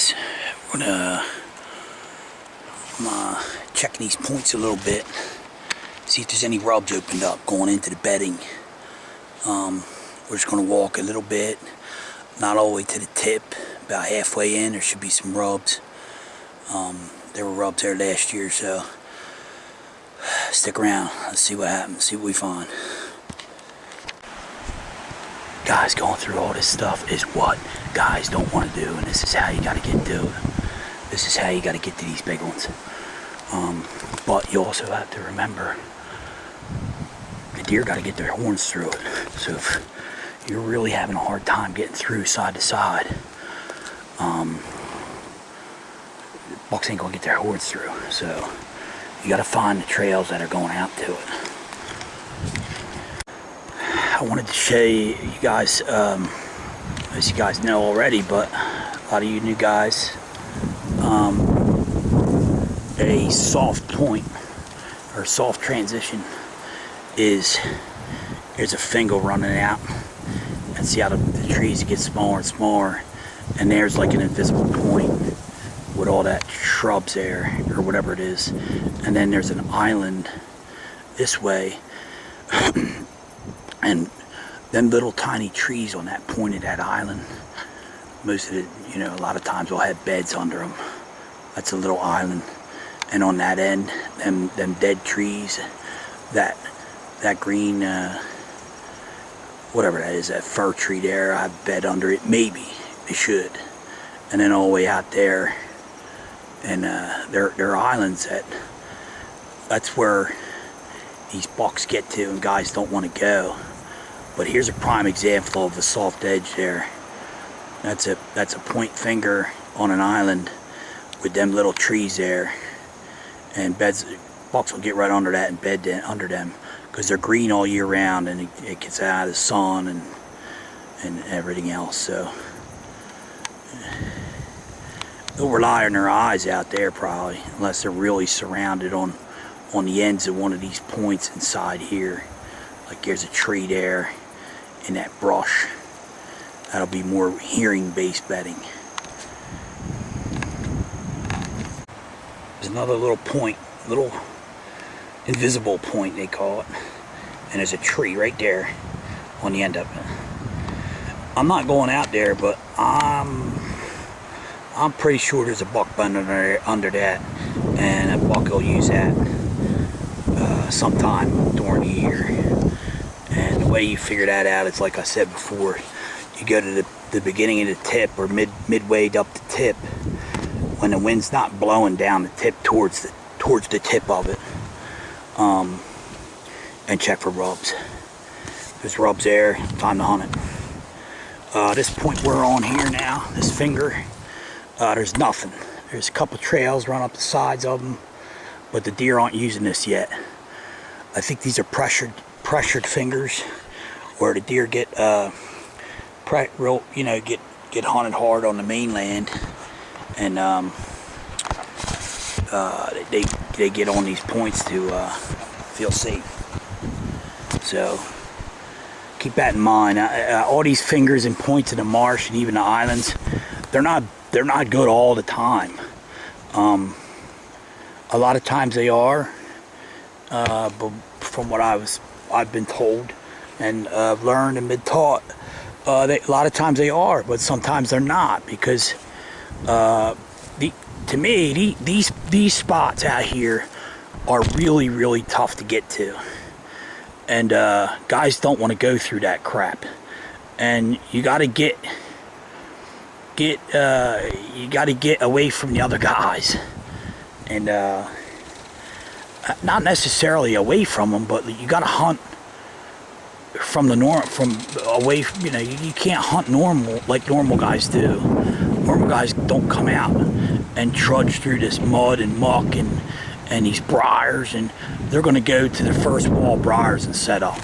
guys, I'm gonna check these points a little bit, see if there's any rubs opened up going into the bedding. We're just gonna walk a little bit, not all the way to the tip, about halfway in. There should be some rubs. There were rubs there last year, so stick around. Let's see what happens, see what we find. Guys, going through all this stuff is what guys don't want to do, and this is how you got to get to it. This is how you got to get to these big ones. But you also have to remember, the deer got to get their horns through it. So if you're really having a hard time getting through side to side, bucks ain't gonna get their horns through. So you got to find the trails that are going out to it. I wanted to show you guys, as you guys know already, but a lot of you new guys, a soft point or soft transition is, here's a finger running out, and see how the trees get smaller and smaller, and there's like an invisible point with all that shrubs there or whatever it is, and then there's an island this way. And them little tiny trees on that point of that island, most of it, a lot of times will have beds under them. That's a little island. And on that end, them dead trees, that green, whatever that is, that fir tree there, I have bed under it. Maybe they should. And then all the way out there, and there are islands that's where these bucks get to, and guys don't want to go. But here's a prime example of a soft edge there. That's a point finger on an island with them little trees there, and bucks will get right under that and bed under them because they're green all year round, and it gets out of the sun and everything else. So they'll rely on their eyes out there probably, unless they're really surrounded on the ends of one of these points inside here. Like there's a tree there in that brush. That'll be more hearing based bedding. There's another little point, little invisible point they call it, and there's a tree right there on the end of it. I'm not going out there, but I'm pretty sure there's a buck under that, and a buck will use that sometime during the year. And the way you figure that out is, like I said before, you go to the beginning of the tip, or midway up the tip, when the wind's not blowing down the tip towards the tip of it, and check for rubs. If there's rubs there, time to hunt it. This point we're on here now, this finger, there's nothing. There's a couple trails run up the sides of them, but the deer aren't using this yet. I think these are pressured fingers, where the deer get get hunted hard on the mainland, and they get on these points to feel safe. So keep that in mind. All these fingers and points in the marsh and even the islands, they're not good all the time. A lot of times they are, but from what I've been told and learned and been taught, a lot of times they are, but sometimes they're not, because to me these spots out here are really tough to get to, and guys don't want to go through that crap, and you got to get away from the other guys, and not necessarily away from them, but you got to hunt from the away. You can't hunt like normal guys do. Normal guys don't come out and trudge through this mud and muck and these briars, and they're going to go to the first wall briars and set up.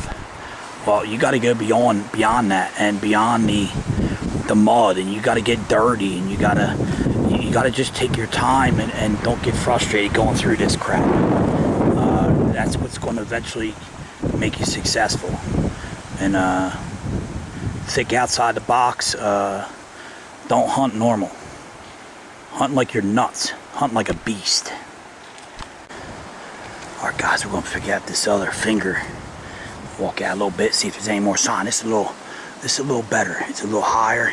Well, you got to go beyond that, and beyond the mud, and you got to get dirty, and you got to just take your time and don't get frustrated going through this crap. That's what's going to eventually make you successful. And think outside the box. Don't hunt normal. Hunting like you're nuts. Hunting like a beast. Alright guys, we're going to figure out this other finger. Walk out a little bit, see if there's any more sign. This is a little better. It's a little higher.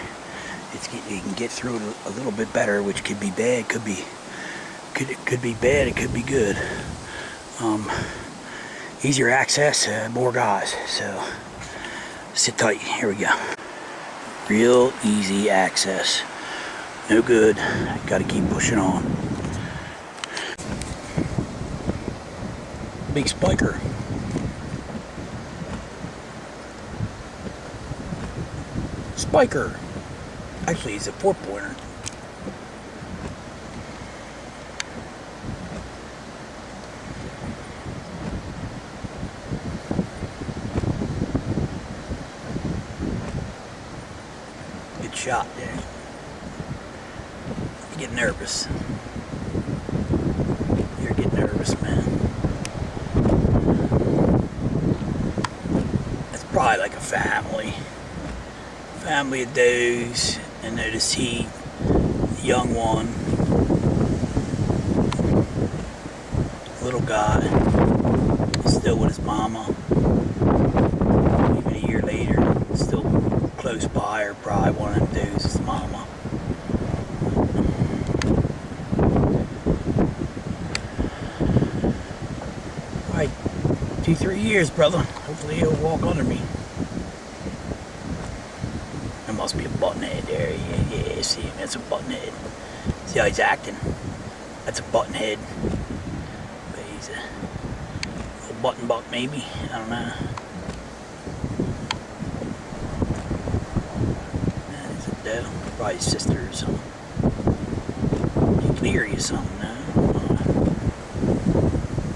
You can get through it a little bit better, which could be bad, could be bad, it could be good. Easier access, more guys. So sit tight. Here we go. Real easy access. No good. Got to keep pushing on. Big spiker. Spiker. Actually, he's a 4-pointer. Good shot there. You get nervous. You're getting nervous, man. It's probably like a family of does. And notice he, the young one, little guy, is still with his mama. Even a year later, still close by, or probably one of them dudes is mama. Alright, 2-3 years, brother. Hopefully he'll walk under me. There must be a buttonhead there. Yeah, see, that's a buttonhead. See how he's acting? That's a buttonhead. But he's a little button buck, maybe. I don't know. That's a doe. Probably his sister or something. He clear you something, no?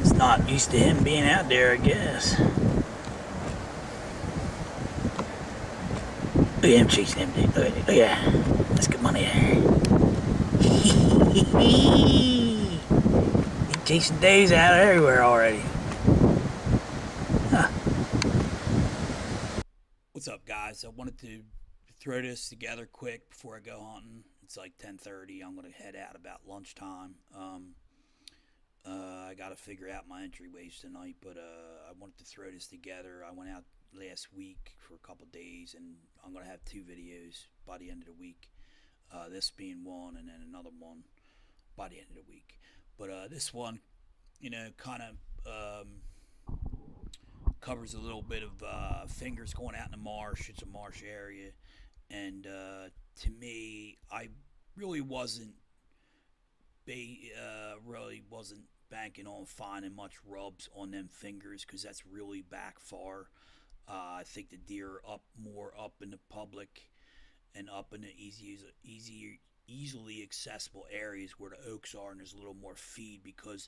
It's not used to him being out there, I guess. Look at him chasing him, dude. Look at that. Let's get money there. He's chasing days out everywhere already. Huh. What's up, guys? I wanted to throw this together quick before I go hunting. It's like 10:30. I'm going to head out about lunchtime. I got to figure out my entryways tonight, but I wanted to throw this together. I went out last week for a couple days, and I'm going to have 2 videos by the end of the week. This being one, and then another one by the end of the week. But this one, kind of covers a little bit of fingers going out in the marsh. It's a marsh area, and to me, I really wasn't banking on finding much rubs on them fingers, because that's really back far. I think the deer are more up in the public and up in the easily accessible areas where the oaks are, and there's a little more feed, because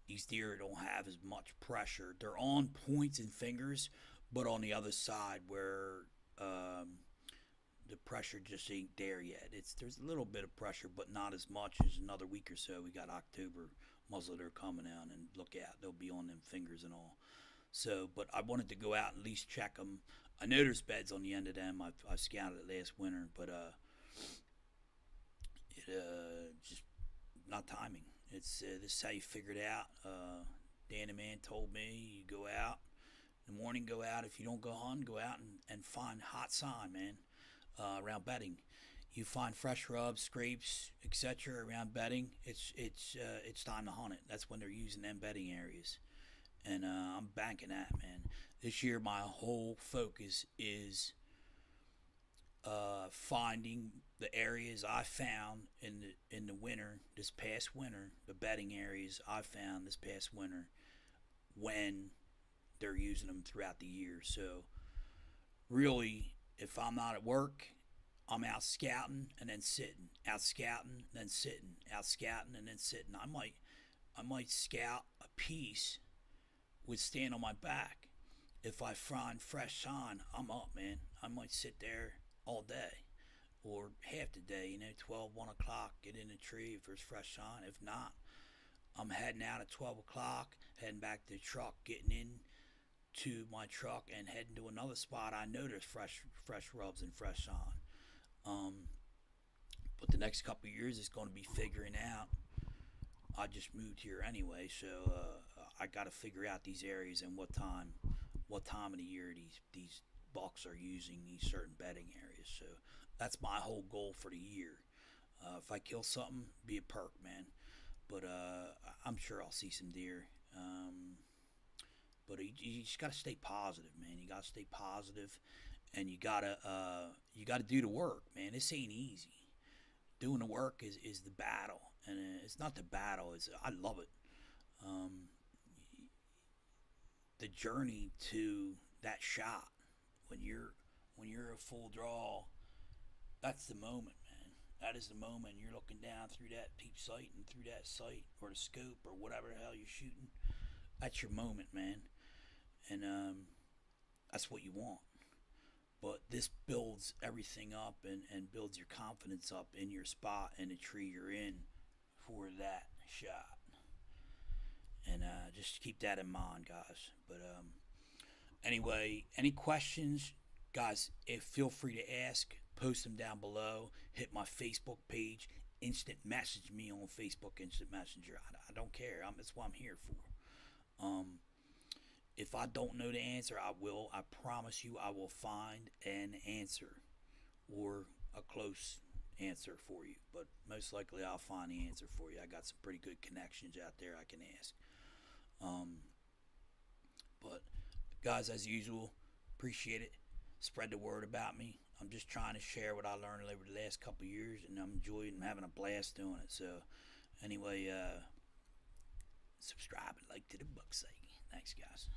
these deer don't have as much pressure. They're on points and fingers, but on the other side where the pressure just ain't there yet. There's a little bit of pressure, but not as much. As another week or so, we got October muzzledeer coming out, and look out, they'll be on them fingers and all. So, but I wanted to go out and at least check them. I know there's beds on the end of them. I scouted it last winter, but just not timing. This is how you figure it out. Dan the man told me, you go out in the morning, go out. If you don't go hunting, go out and find hot sign, man, around bedding. You find fresh rubs, scrapes, etc. around bedding. It's time to hunt it. That's when they're using them bedding areas. And I'm banking that, man. This year, my whole focus is finding the areas I found in the winter, this past winter, the bedding areas I found this past winter, when they're using them throughout the year. So, really, if I'm not at work, I'm out scouting and then sitting, out scouting, then sitting, out scouting and then sitting. I might scout a piece would stand on my back. If I find fresh sign, I'm up, man. I might sit there all day or half the day, 12, 1 o'clock, get in a tree if there's fresh sign. If not, I'm heading out at 12 o'clock, heading back to the truck, getting in to my truck and heading to another spot I know there's fresh rubs and fresh sign. But the next couple of years is going to be figuring out. I just moved here anyway, so I got to figure out these areas and what time of the year these bucks are using these certain bedding areas. So that's my whole goal for the year. If I kill something, be a perk, man. But I'm sure I'll see some deer. But you just gotta stay positive, man. You gotta stay positive, and you gotta do the work, man. This ain't easy. Doing the work is the battle, and it's not the battle. It's I love it. Um, the journey to that shot when you're a full draw, that's the moment, man. That is the moment you're looking down through that peep sight and through that sight or the scope or whatever the hell you're shooting. That's your moment, man, and that's what you want. But this builds everything up and builds your confidence up in your spot and the tree you're in for that shot. And just keep that in mind, guys. But anyway, any questions, guys? If feel free to ask, post them down below. Hit my Facebook page. Instant message me on Facebook, Instant Messenger. I don't care. That's what I'm here for. Um, if I don't know the answer, I will. I promise you, I will find an answer or a close answer for you. But most likely, I'll find the answer for you. I got some pretty good connections out there I can ask. Um, but guys, as usual, appreciate it. Spread the word about me. I'm just trying to share what I learned over the last couple of years, and I'm enjoying having a blast doing it. So, anyway, subscribe and like to the buck sake. Thanks, guys.